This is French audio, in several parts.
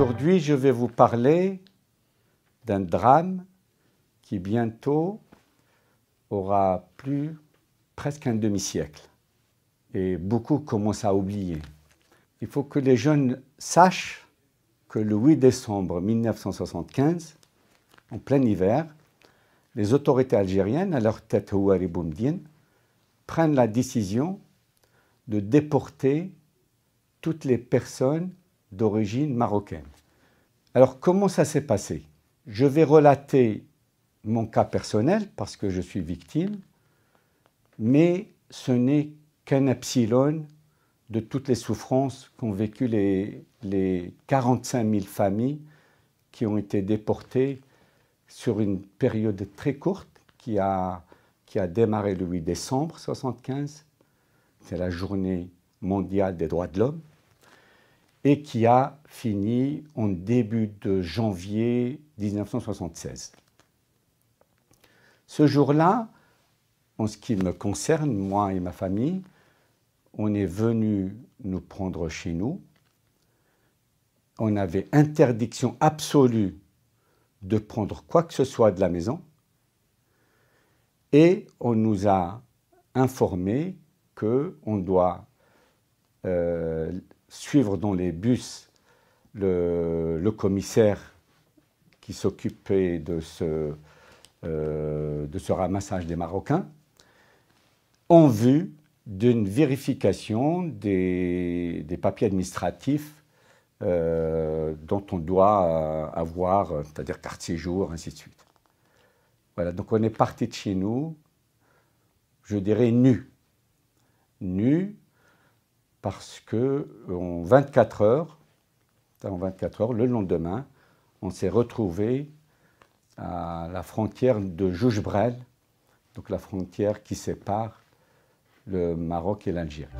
Aujourd'hui, je vais vous parler d'un drame qui bientôt aura plus presque un demi-siècle. Et beaucoup commencent à oublier. Il faut que les jeunes sachent que le 8 décembre 1975, en plein hiver, les autorités algériennes, à leur tête Houari Boumediene, prennent la décision de déporter toutes les personnes d'origine marocaine. Alors, comment ça s'est passé? Je vais relater mon cas personnel parce que je suis victime, mais ce n'est qu'un epsilon de toutes les souffrances qu'ont vécues les 45 000 familles qui ont été déportées sur une période très courte qui a démarré le 8 décembre 1975, c'est la journée mondiale des droits de l'homme, et qui a fini en début de janvier 1976. Ce jour-là, en ce qui me concerne, moi et ma famille, on est venu nous prendre chez nous. On avait interdiction absolue de prendre quoi que ce soit de la maison. Et on nous a informé qu'on doit suivre dans les bus le commissaire qui s'occupait de ce ramassage des Marocains, en vue d'une vérification des papiers administratifs dont on doit avoir, c'est-à-dire carte séjour, ainsi de suite. Voilà, donc on est parti de chez nous, je dirais nus. Nus parce qu'en 24 heures, le lendemain, on s'est retrouvés à la frontière de Jouj-Brel, donc la frontière qui sépare le Maroc et l'Algérie.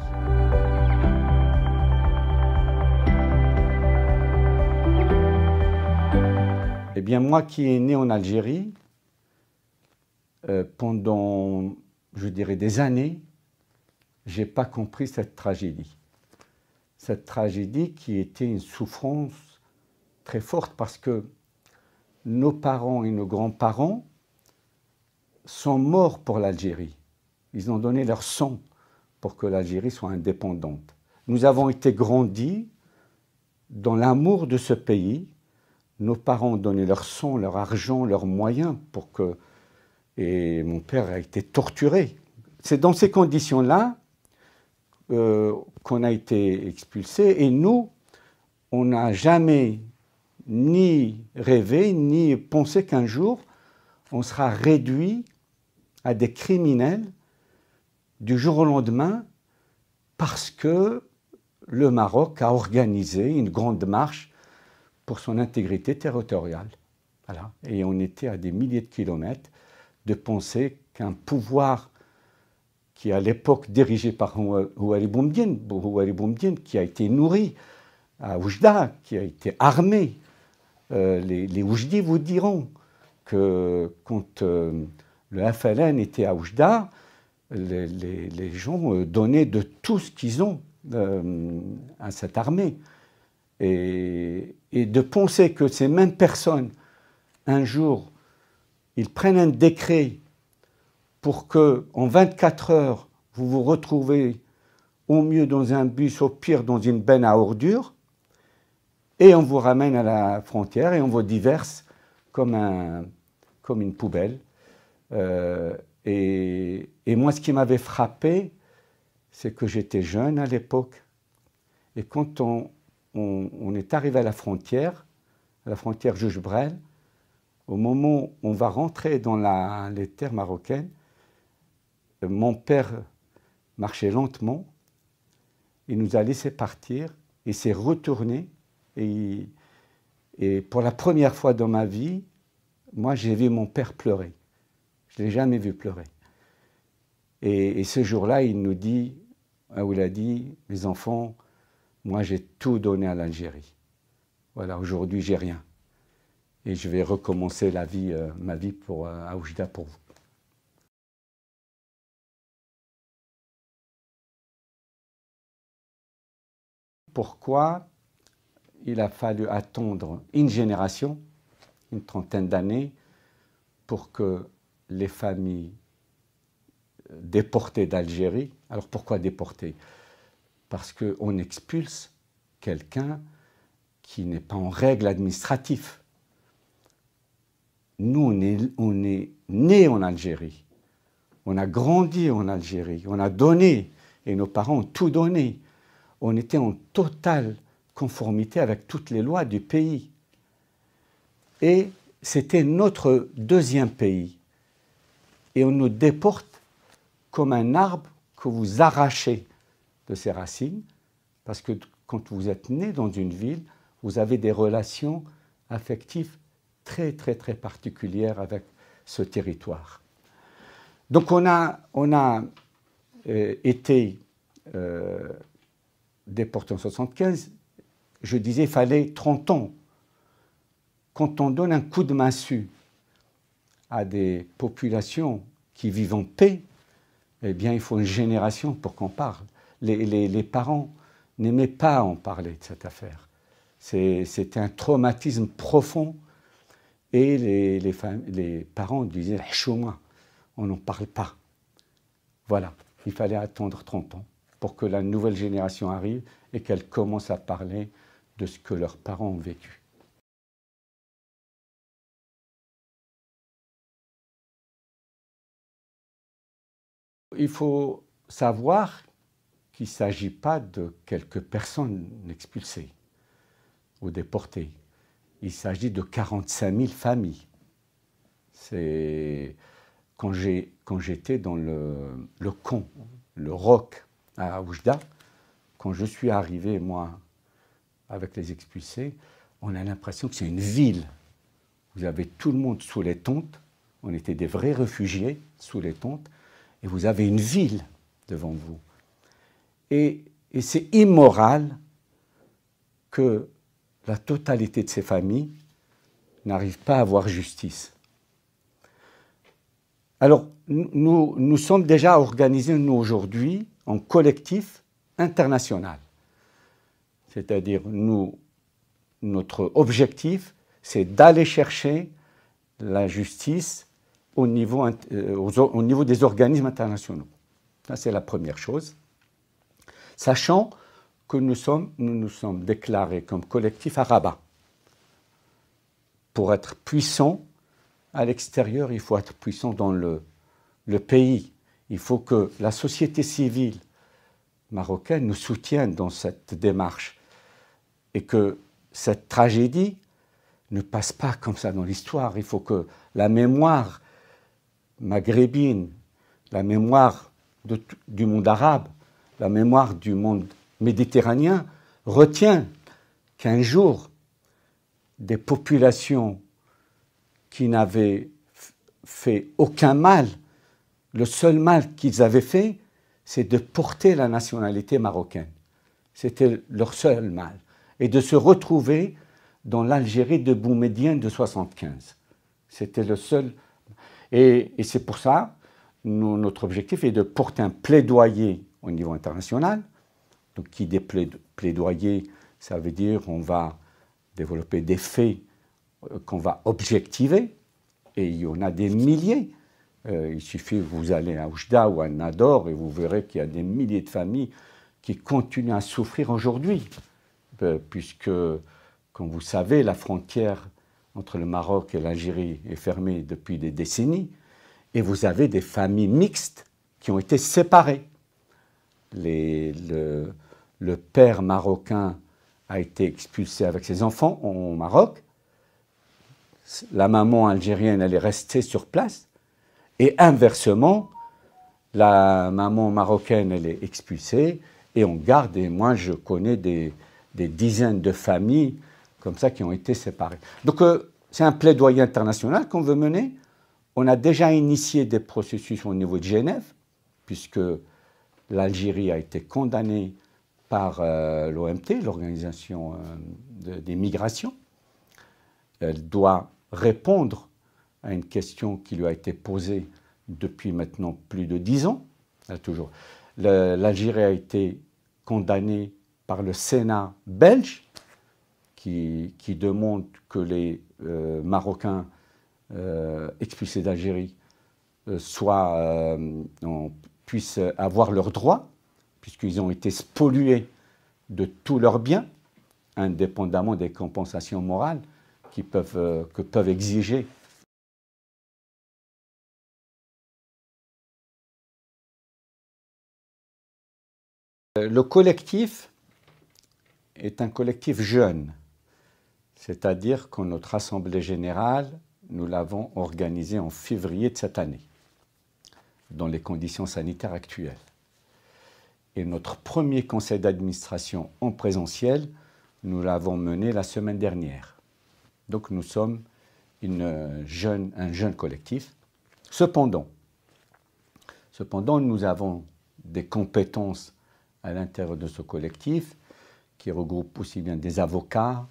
Eh bien, moi qui est né en Algérie, pendant, je dirais, des années, je n'ai pas compris cette tragédie. Cette tragédie qui était une souffrance très forte parce que nos parents et nos grands-parents sont morts pour l'Algérie. Ils ont donné leur sang pour que l'Algérie soit indépendante. Nous avons été grandis dans l'amour de ce pays. Nos parents ont donné leur sang, leur argent, leurs moyens pour que... Et mon père a été torturé. C'est dans ces conditions-là qu'on a été expulsés. Et nous, on n'a jamais ni rêvé, ni pensé qu'un jour, on sera réduit à des criminels du jour au lendemain parce que le Maroc a organisé une grande marche pour son intégrité territoriale. Voilà. Et on était à des milliers de kilomètres de penser qu'un pouvoir qui, à l'époque, dirigé par Houari Boumediene, qui a été nourri à Oujda, qui a été armé. Les Oujdi vous diront que quand le FLN était à Oujda, les gens donnaient de tout ce qu'ils ont à cette armée. Et de penser que ces mêmes personnes, un jour, ils prennent un décret pour qu'en 24 heures, vous vous retrouvez au mieux dans un bus, au pire dans une benne à ordures, et on vous ramène à la frontière et on vous diverse comme une poubelle. Et moi, ce qui m'avait frappé, c'est que j'étais jeune à l'époque. Et quand on est arrivé à la frontière Jouj-Brel, au moment où on va rentrer dans les terres marocaines, mon père marchait lentement, il nous a laissé partir, il s'est retourné, et pour la première fois dans ma vie, moi j'ai vu mon père pleurer. Je ne l'ai jamais vu pleurer. Et ce jour-là, il nous dit, il a dit, mes enfants, moi j'ai tout donné à l'Algérie. Voilà, aujourd'hui j'ai rien. Et je vais recommencer ma vie à Oujda pour vous. Pourquoi il a fallu attendre une génération, une trentaine d'années, pour que les familles déportées d'Algérie, alors pourquoi déportées? Parce qu'on expulse quelqu'un qui n'est pas en règle administrative. Nous, on est nés en Algérie, on a grandi en Algérie, on a donné, et nos parents ont tout donné. On était en totale conformité avec toutes les lois du pays. Et c'était notre deuxième pays. Et on nous déporte comme un arbre que vous arrachez de ses racines, parce que quand vous êtes né dans une ville, vous avez des relations affectives très, très, très particulières avec ce territoire. Donc on a été déporté en 1975. Je disais, il fallait 30 ans. Quand on donne un coup de massue à des populations qui vivent en paix, eh bien, il faut une génération pour qu'on parle. Les parents n'aimaient pas en parler de cette affaire. C'était un traumatisme profond. Et les parents disaient « Chouma, on n'en parle pas ». Voilà, il fallait attendre 30 ans pour que la nouvelle génération arrive et qu'elle commence à parler de ce que leurs parents ont vécu. Il faut savoir qu'il ne s'agit pas de quelques personnes expulsées ou déportées. Il s'agit de 45 000 familles. C'est quand j'étais dans le camp, le ROC à Oujda, quand je suis arrivé, moi, avec les expulsés, on a l'impression que c'est une ville. Vous avez tout le monde sous les tentes. On était des vrais réfugiés sous les tentes. Et vous avez une ville devant vous. Et c'est immoral que la totalité de ces familles n'arrivent pas à avoir justice. Alors, nous sommes déjà organisés, nous, aujourd'hui, en collectif international. C'est-à-dire, notre objectif, c'est d'aller chercher la justice au niveau des organismes internationaux. Ça, c'est la première chose. Sachant que nous nous sommes déclarés comme collectif à Rabat. Pour être puissant à l'extérieur, il faut être puissant dans le pays. Il faut que la société civile marocaine nous soutienne dans cette démarche et que cette tragédie ne passe pas comme ça dans l'histoire. Il faut que la mémoire maghrébine, la mémoire du monde arabe, la mémoire du monde méditerranéen retient qu'un jour, des populations qui n'avaient fait aucun mal, le seul mal qu'ils avaient fait, c'est de porter la nationalité marocaine. C'était leur seul mal. Et de se retrouver dans l'Algérie de Boumedienne de 1975. C'était le seul. Et c'est pour ça, notre objectif est de porter un plaidoyer au niveau international. Donc, qui dit plaidoyer, ça veut dire qu'on va développer des faits qu'on va objectiver. Et il y en a des milliers. Il suffit, vous allez à Oujda ou à Nador et vous verrez qu'il y a des milliers de familles qui continuent à souffrir aujourd'hui. Puisque, comme vous savez, la frontière entre le Maroc et l'Algérie est fermée depuis des décennies. Et vous avez des familles mixtes qui ont été séparées. Le père marocain a été expulsé avec ses enfants au Maroc. La maman algérienne, elle est restée sur place. Et inversement, la maman marocaine, elle est expulsée et on garde. Et moi, je connais des dizaines de familles comme ça qui ont été séparées. Donc, c'est un plaidoyer international qu'on veut mener. On a déjà initié des processus au niveau de Genève, puisque l'Algérie a été condamnée par l'OMT, l'Organisation des migrations. Elle doit répondre à une question qui lui a été posée depuis maintenant plus de 10 ans. L'Algérie a été condamnée par le Sénat belge, qui demande que les Marocains expulsés d'Algérie puissent avoir leurs droits, puisqu'ils ont été spoliés de tous leurs biens, indépendamment des compensations morales que peuvent exiger. Le collectif est un collectif jeune, c'est-à-dire que notre Assemblée générale, nous l'avons organisée en février de cette année, dans les conditions sanitaires actuelles. Et notre premier conseil d'administration en présentiel, nous l'avons mené la semaine dernière. Donc nous sommes un jeune collectif. Cependant, nous avons des compétences à l'intérieur de ce collectif qui regroupe aussi bien des avocats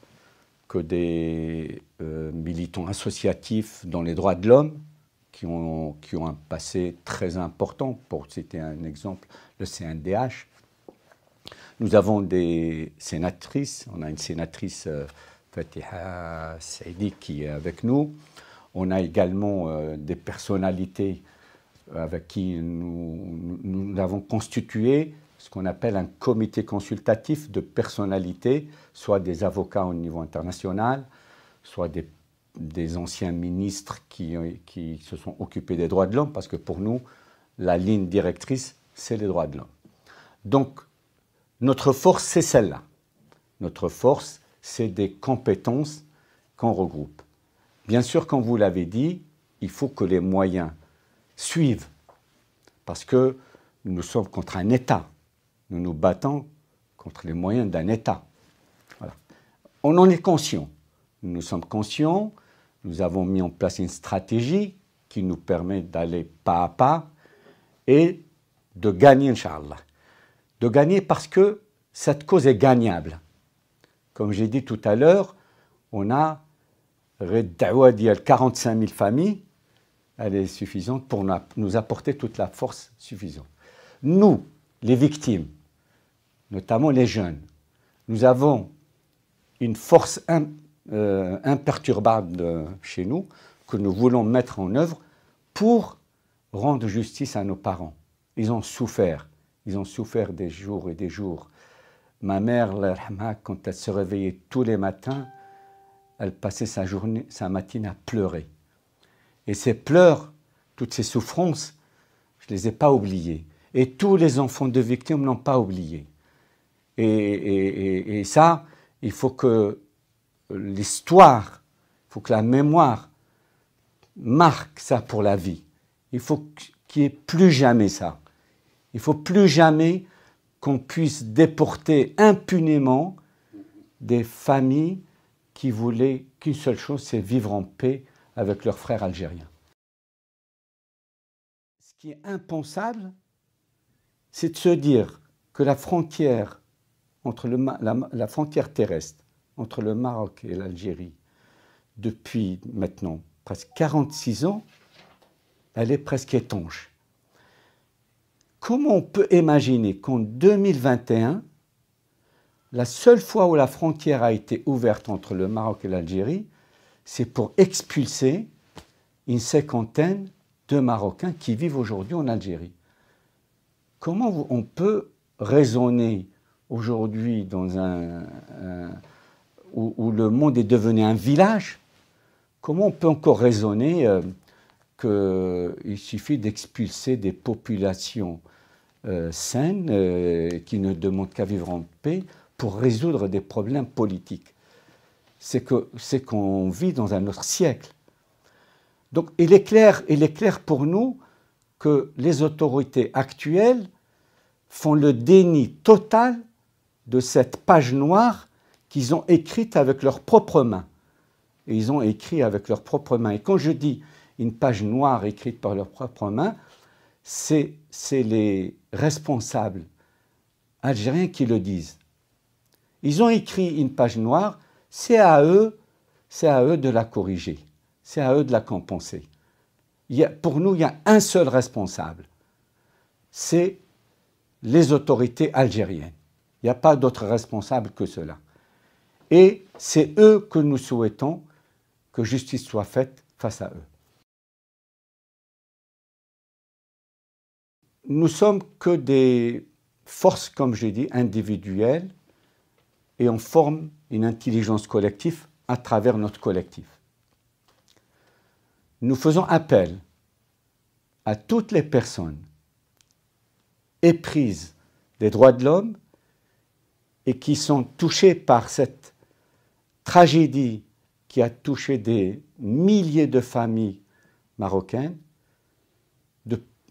que des militants associatifs dans les droits de l'homme qui ont un passé très important. Pour citer un exemple, le CNDH. Nous avons des sénatrices. On a une sénatrice, Fatiha Saidi, qui est avec nous. On a également des personnalités avec qui nous avons constitué ce qu'on appelle un comité consultatif de personnalités, soit des avocats au niveau international, soit des anciens ministres qui se sont occupés des droits de l'homme, parce que pour nous, la ligne directrice, c'est les droits de l'homme. Donc, notre force, c'est celle-là. Notre force, c'est des compétences qu'on regroupe. Bien sûr, comme vous l'avez dit, il faut que les moyens suivent, parce que nous sommes contre un État. Nous nous battons contre les moyens d'un État. Voilà. On en est conscient. Nous sommes conscients. Nous avons mis en place une stratégie qui nous permet d'aller pas à pas et de gagner, Inch'Allah. De gagner parce que cette cause est gagnable. Comme j'ai dit tout à l'heure, on a 45 000 familles. Elle est suffisante pour nous apporter toute la force suffisante. Nous, les victimes, notamment les jeunes, nous avons une force imperturbable chez nous que nous voulons mettre en œuvre pour rendre justice à nos parents. Ils ont souffert des jours et des jours. Ma mère, quand elle se réveillait tous les matins, elle passait sa matinée à pleurer. Et ces pleurs, toutes ces souffrances, je ne les ai pas oubliées. Et tous les enfants de victimes n'ont pas oublié. Et ça, il faut que l'histoire, il faut que la mémoire marque ça pour la vie. Il faut qu'il n'y ait plus jamais ça. Il ne faut plus jamais qu'on puisse déporter impunément des familles qui voulaient qu'une seule chose, c'est vivre en paix avec leurs frères algériens. Ce qui est impensable, c'est de se dire que la frontière la frontière terrestre entre le Maroc et l'Algérie, depuis maintenant presque 46 ans, elle est presque étanche. Comment on peut imaginer qu'en 2021, la seule fois où la frontière a été ouverte entre le Maroc et l'Algérie, c'est pour expulser une cinquantaine de Marocains qui vivent aujourd'hui en Algérie? Comment on peut raisonner aujourd'hui où le monde est devenu un village? Comment on peut encore raisonner qu'il suffit d'expulser des populations saines qui ne demandent qu'à vivre en paix pour résoudre des problèmes politiques? C'est qu'on vit dans un autre siècle. Donc il est clair pour nous que les autorités actuelles font le déni total de cette page noire qu'ils ont écrite avec leurs propres mains. Et ils ont écrit avec leurs propres mains. Et quand je dis une page noire écrite par leurs propres mains, c'est les responsables algériens qui le disent. Ils ont écrit une page noire, c'est à eux de la corriger, c'est à eux de la compenser. Pour nous, il y a un seul responsable, c'est les autorités algériennes. Il n'y a pas d'autre responsable que cela. Et c'est eux que nous souhaitons que justice soit faite face à eux. Nous sommes que des forces, comme j'ai dit, individuelles, et on forme une intelligence collective à travers notre collectif. Nous faisons appel à toutes les personnes éprises des droits de l'homme et qui sont touchées par cette tragédie qui a touché des milliers de familles marocaines,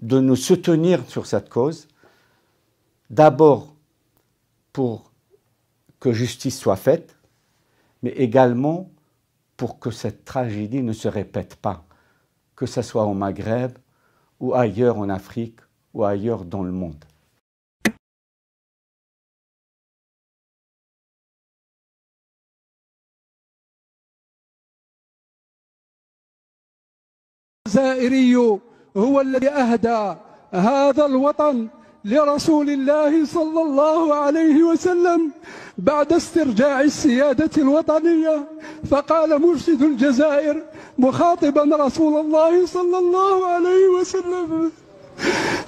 de nous soutenir sur cette cause, d'abord pour que justice soit faite, mais également pour que cette tragédie ne se répète pas, que ce soit au Maghreb ou ailleurs en Afrique ou ailleurs dans le monde. الجزائري هو الذي أهدى هذا الوطن لرسول الله صلى الله عليه وسلم بعد استرجاع السيادة الوطنية، فقال مرشد الجزائر مخاطبا رسول الله صلى الله عليه وسلم،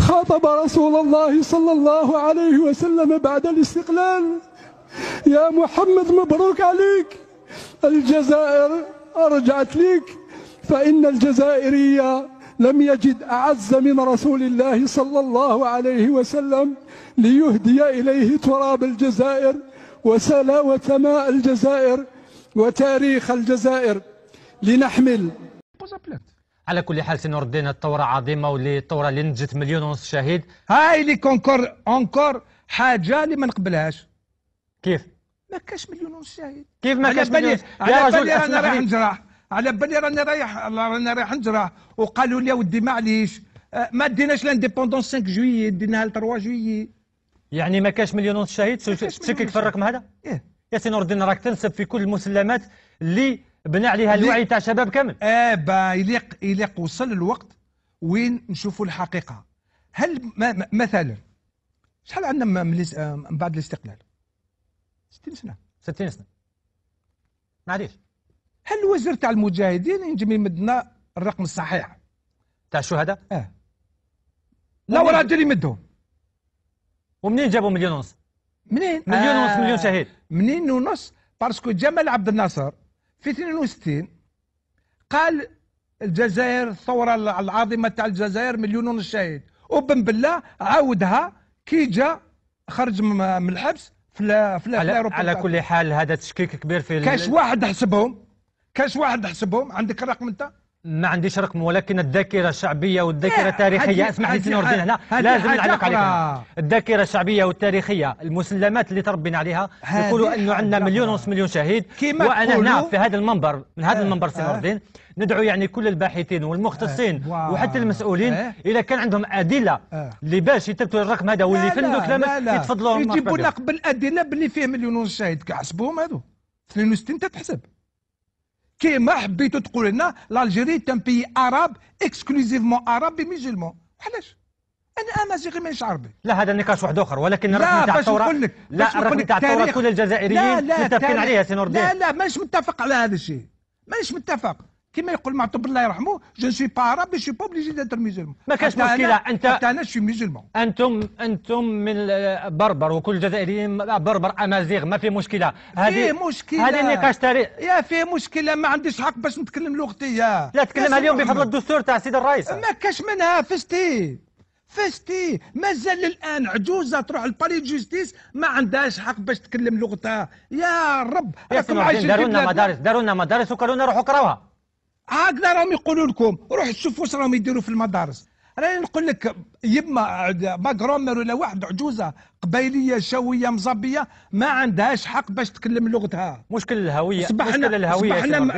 خاطب رسول الله صلى الله عليه وسلم بعد الاستقلال: يا محمد مبروك عليك، الجزائر أرجعت لك، فإن الجزائري لم يجد أعز من رسول الله صلى الله عليه وسلم ليهدي إليه تراب الجزائر وسماء الجزائر وتاريخ الجزائر لنحمل. على كل حال سي نور الدين، الثورة عظيمة واللي الثورة اللي نجت 1.5 مليون شهيد. هاي اللي اونكور حاجة اللي ما نقبلهاش. كيف؟ ما كاش 1.5 مليون شهيد. كيف ما كاش مليون؟ على بالي رانا رايح نجرح، على بالي راني رايح نجرح، وقالوا لي ودي معليش ما ديناش لانديبوندونس 5 جويي، ديناها ل 3 جويي. يعني ما كاش 1.5 مليون شهيد؟ تشكك في الرقم هذا؟ إيه؟ يا سي نور الدين، راك تنسب في كل المسلمات اللي بنى عليها الوعي تاع شباب كامل. با يليق وصل الوقت وين نشوفوا الحقيقة. هل مثلا شحال عندنا من بعد الاستقلال؟ 60 سنة. 60 سنة. معليش. هل الوزير تاع المجاهدين ينجم يمدنا الرقم الصحيح تاع الشهداء؟ لا وراجل يمدهم. ومنين جابوا 1.5 مليون؟ منين؟ 1.5 مليون شهيد. منين ونص؟ باسكو جمال عبد الناصر في 62 قال الجزائر الثورة العظيمة تاع الجزائر 1.5 مليون شهيد، وبن بالله عاودها كي جا خرج من الحبس في على كل حال هذا تشكيك كبير في كاش واحد حسبهم. عندك الرقم انت؟ ما عنديش رقم، ولكن الذاكره الشعبيه والذاكره التاريخيه، اسمح لي سي نور الدين، هنا لازم نعلق عليك. الذاكره الشعبيه والتاريخيه، المسلمات اللي تربينا عليها يقولوا انه عندنا 1.5 مليون شهيد، وانا هنا في هذا المنبر، من هذا المنبر سي نور الدين ندعو يعني كل الباحثين والمختصين وحتى المسؤولين اذا كان عندهم ادله اللي باش يثبتوا الرقم هذا واللي يفندوا كلامك يتفضلوا يجيبوا لك بالادله باللي فيه 1.5 مليون شهيد. كحسبوهم هذو 62 تتحسب. كيما حبيتوا تقول لنا الجيري تان بي عرب اكسكلوزيفمون عربي ميزلمون، علاش؟ انا امازيغي مانيش عربي. لا هذا نقاش واحد اخر، ولكن الرقم تاع الثوره، لا الرقم تاع الثوره كل الجزائريين متفقين عليها سي نور الدين. لا مانيش متفق على هذا الشيء، مانيش متفق. كما يقول معطوب الله يرحمه، جو سوي با عربي، جو سوي با اوبليجي داتر ميزلمون. ما كاش مشكله. انا شو ميزلمون. انتم من بربر، وكل الجزائريين بربر امازيغ، ما في مشكله. هذه مشكله، هذه نقاش تاريخ. يا في مشكله، ما عنديش حق باش نتكلم لغتي. لا تكلمها اليوم بفضل الدستور تاع السيد الرئيس. ما كاش منها. فستي مازال الان عجوزه تروح لباري جوستيس ما عندهاش حق باش تكلم لغتها. يا رب راكم عايشين. داروا لنا مدارس وقالوا لنا روحوا قراوها. هكذا راهم يقولوا لكم، روح تشوفوا واش راهم يديروا في المدارس. راني نقول لك يما ما غرومير ولا واحد عجوزه قبيليه شويه مزبيه ما عندهاش حق باش تكلم لغتها. مشكل الهويه.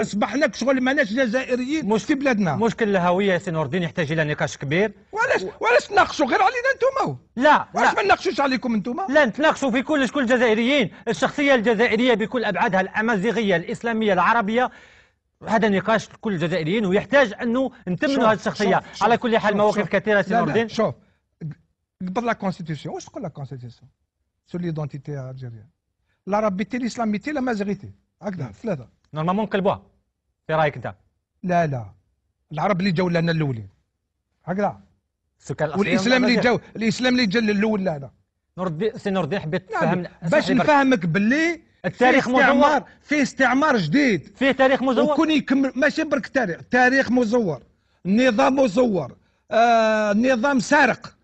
اصبحنا شغل ماناش جزائريين في بلادنا. مشكل الهويه سي نور الدين يحتاج الى نقاش كبير. وعلاش تناقشوا غير علينا انتم؟ لا واش ما نناقشوش عليكم انتم؟ لا نتناقشوا في كل الجزائريين. الشخصيه الجزائريه بكل ابعادها، الامازيغيه، الاسلاميه، العربيه، هذا نقاش كل الجزائريين ويحتاج انه نتمنوا هذه الشخصيه. على كل حال مواقف كثيره سي نور الدين. شوف قبل لا كونستيتيسيون واش تقول لا كونستيتيسيون سور ليدونتيتي الجيريان؟ العربيتي، الاسلاميتي، الامازيغيتي. هكذا 3. نورمالمون نقلبوها في رايك انت؟ لا العرب اللي جاو لنا الاولين هكذا، السكان الاصليين الاسلام اللي جا الاول. لا سي نور الدين حبيت تفهم باش نفهمك باللي التاريخ مزور، فيه استعمار جديد، فيه تاريخ مزور، وكون يكمل ماشي برك تاريخ مزور، نظام مزور، نظام سارق،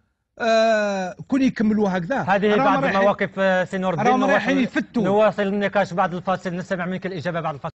كون يكملوا هكذا. هذه بعض المواقف سي نور الدين. راهم رايحين يفتوا. نواصل النقاش بعد الفاصل، نستمع منك الاجابه بعد الفاصل.